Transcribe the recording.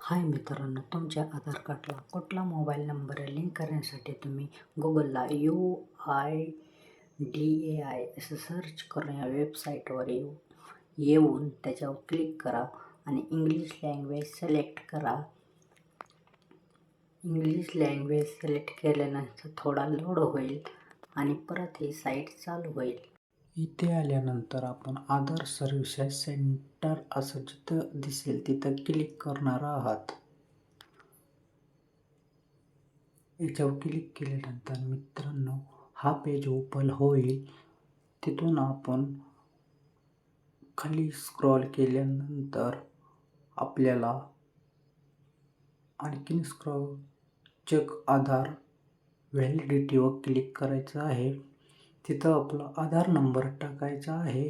हाय मित्रांनो, तुमच्या आधार कार्डला कुठला मोबाईल नंबर लिंक करण्यासाठी तुम्ही गुगलला UIDAI असं सर्च करून या वेबसाईटवर येऊन त्याच्यावर क्लिक करा आणि इंग्लिश लँग्वेज सिलेक्ट करा. इंग्लिश लँग्वेज सिलेक्ट केल्यानंतर थोडा लोड होईल आणि परत ही साईट चालू होईल. इथे आल्यानंतर आपण आधार सर्व्हिसेस सेंटर असं जिथं दिसेल तिथं क्लिक करणार आहात. याच्यावर क्लिक केल्यानंतर मित्रांनो हा पेज ओपन होईल. तिथून आपण खाली स्क्रॉल केल्यानंतर आपल्याला आणखीन चेक आधार व्हॅलिडिटीवर क्लिक करायचं आहे. तिथं आपला आधार नंबर टाकायचा आहे.